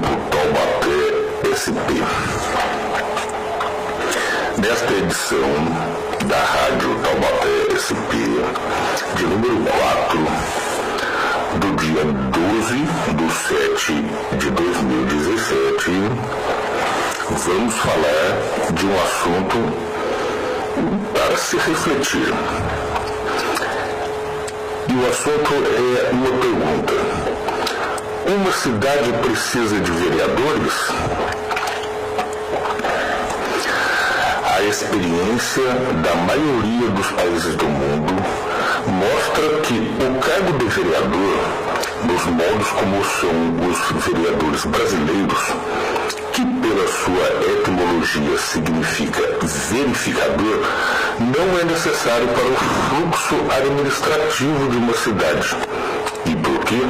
Grupo Taubaté SP. Nesta edição da Rádio Taubaté SP, de número 4, do dia 12/7/2017, vamos falar de um assunto para se refletir. E o assunto é uma pergunta: uma cidade precisa de vereadores? A experiência da maioria dos países do mundo mostra que o cargo de vereador, nos modos como são os vereadores brasileiros, que pela sua etimologia significa verificador, não é necessário para o fluxo administrativo de uma cidade. E por quê?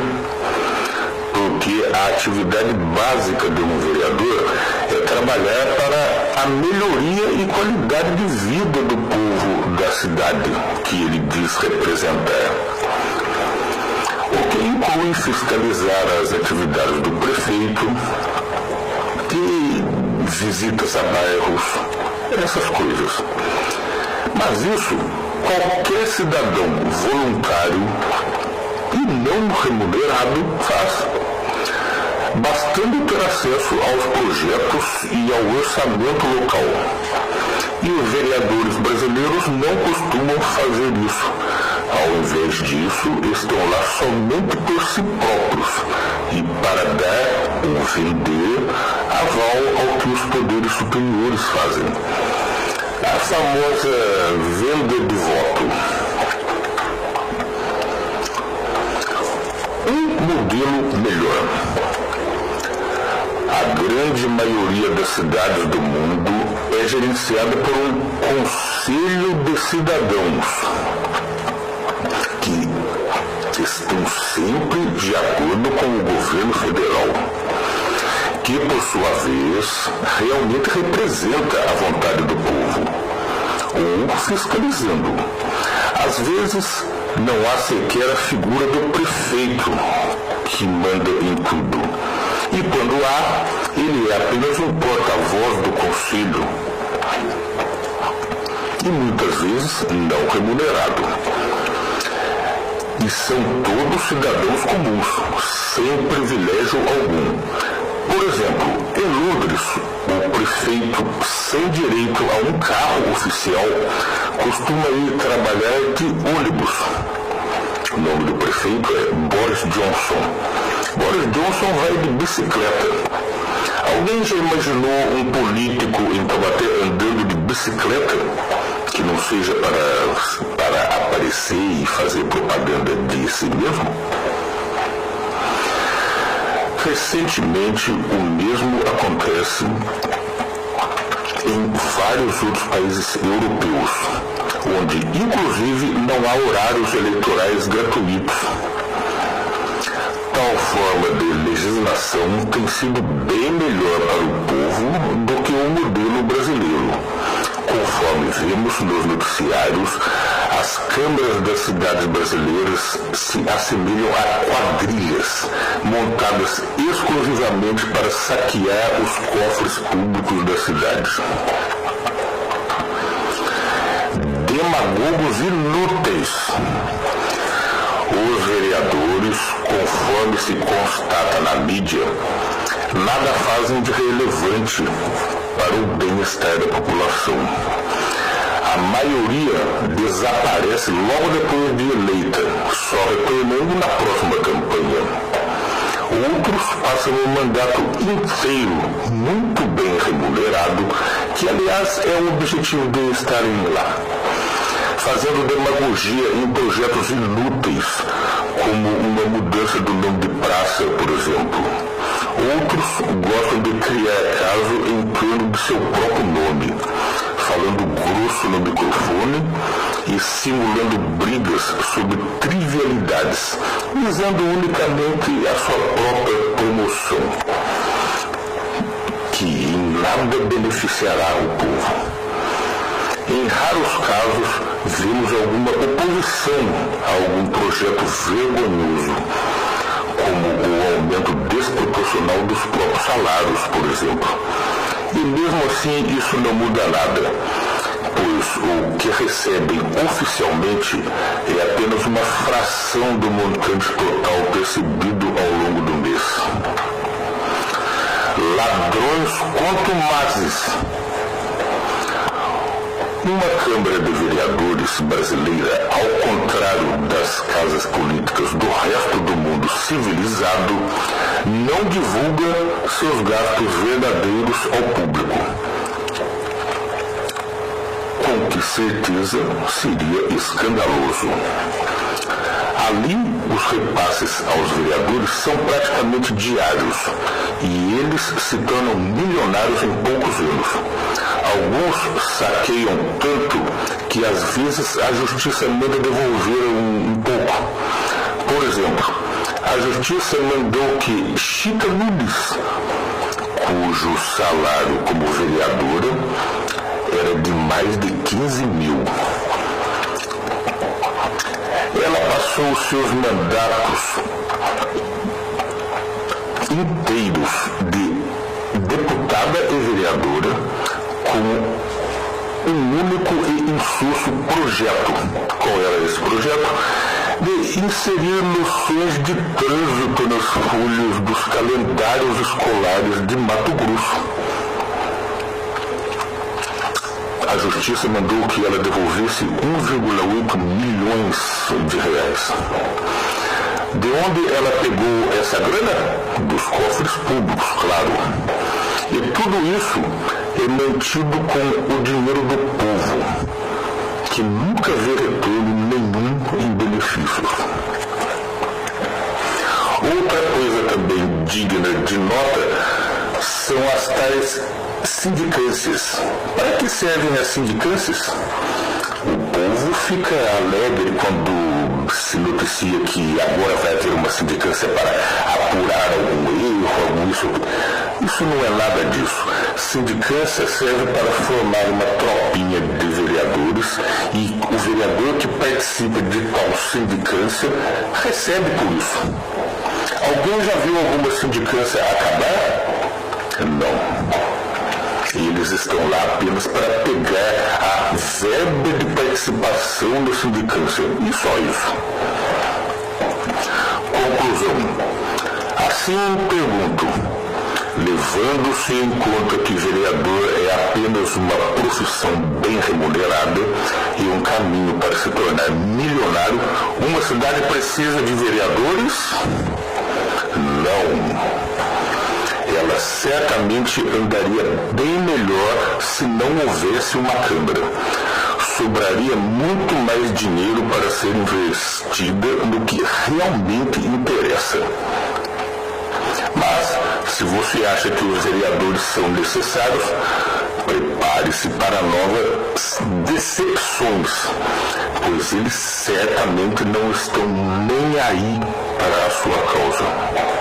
Porque a atividade básica de um vereador é trabalhar para a melhoria e qualidade de vida do povo da cidade que ele diz representar. O que inclui fiscalizar as atividades do prefeito, visitas a bairros, essas coisas. Mas isso qualquer cidadão voluntário e não remunerado faz, bastando ter acesso aos projetos e ao orçamento local. E os vereadores brasileiros não costumam fazer isso. Ao invés disso, estão lá somente por si próprios e para dar ou vender aval ao que os poderes superiores fazem. A famosa venda de voto. Um modelo melhor. A grande maioria das cidades do mundo é gerenciada por um conselho de cidadãos que estão sempre de acordo com o governo federal, que por sua vez realmente representa a vontade do povo, ou fiscalizando. Às vezes não há sequer a figura do prefeito que manda em tudo. E quando há, ele é apenas um porta-voz do conselho. E muitas vezes não remunerado. E são todos cidadãos comuns, sem privilégio algum. Por exemplo, em Londres, o prefeito sem direito a um carro oficial costuma ir trabalhar de ônibus. O nome do prefeito é Boris Johnson. Boris Johnson vai de bicicleta. Alguém já imaginou um político em Taubaté andando de bicicleta? Que não seja para aparecer e fazer propaganda de si mesmo? Recentemente, o mesmo acontece em vários outros países europeus, onde inclusive não há horários eleitorais gratuitos. Tal forma de legislação tem sido bem melhor para o povo do que o modelo brasileiro. Conforme vemos nos noticiários, as câmaras das cidades brasileiras se assemelham a quadrilhas montadas exclusivamente para saquear os cofres públicos das cidades. Demagogos inúteis. Os vereadores, conforme se constata na mídia, nada fazem de relevante para o bem-estar da população. A maioria desaparece logo depois de eleita, só retornando na próxima campanha. Outros passam o mandato inteiro, muito bem remunerado, que aliás é o objetivo de estarem lá, fazendo demagogia em projetos inúteis, como uma mudança do nome de praça, por exemplo. Outros gostam de criar caso em torno de seu próprio nome, falando grosso no microfone e simulando brigas sobre trivialidades, visando unicamente a sua própria promoção, que em nada beneficiará o povo. Em raros casos, vemos alguma oposição a algum projeto vergonhoso, como o aumento aumento desproporcional dos próprios salários, por exemplo. E mesmo assim isso não muda nada, pois o que recebem oficialmente é apenas uma fração do montante total percebido ao longo do mês. Ladrões contumazes. Uma Câmara de Vereadores brasileira, ao contrário das casas políticas do resto do mundo civilizado, não divulga seus gastos verdadeiros ao público. Com que certeza seria escandaloso. Ali, os repasses aos vereadores são praticamente diários e eles se tornam milionários em poucos anos. Alguns saqueiam tanto que às vezes a justiça manda devolver um pouco. Por exemplo, a justiça mandou que Chita Nunes, cujo salário como vereadora era de mais de 15 mil, ela passou os seus mandatos inteiros de deputada e vereadora com um único e insosso projeto. Qual era esse projeto? De inserir noções de trânsito nas folhas dos calendários escolares de Mato Grosso. A justiça mandou que ela devolvesse 1,8 milhões de reais. De onde ela pegou essa grana? Dos cofres públicos, claro. E tudo isso é mantido com o dinheiro do povo, que nunca vê retorno nenhum em benefícios. Outra coisa também digna de nota são as tais sindicâncias. Para que servem as sindicâncias? O povo fica alegre quando se noticia que agora vai haver uma sindicância para apurar algum erro, algum isso. Isso não é nada disso. Sindicância serve para formar uma tropinha de vereadores e o vereador que participa de tal sindicância recebe por isso. Alguém já viu alguma sindicância acabar? Não. Eles estão lá apenas para pegar a verba de participação da sindicância. E só isso. Conclusão. Assim pergunto, levando-se em conta que vereador é apenas uma profissão bem remunerada e um caminho para se tornar milionário, uma cidade precisa de vereadores? Não. Ela certamente andaria bem melhor se não houvesse uma Câmara. Sobraria muito mais dinheiro para ser investida no que realmente interessa. Mas, se você acha que os vereadores são necessários, prepare-se para novas decepções, pois eles certamente não estão nem aí para a sua causa.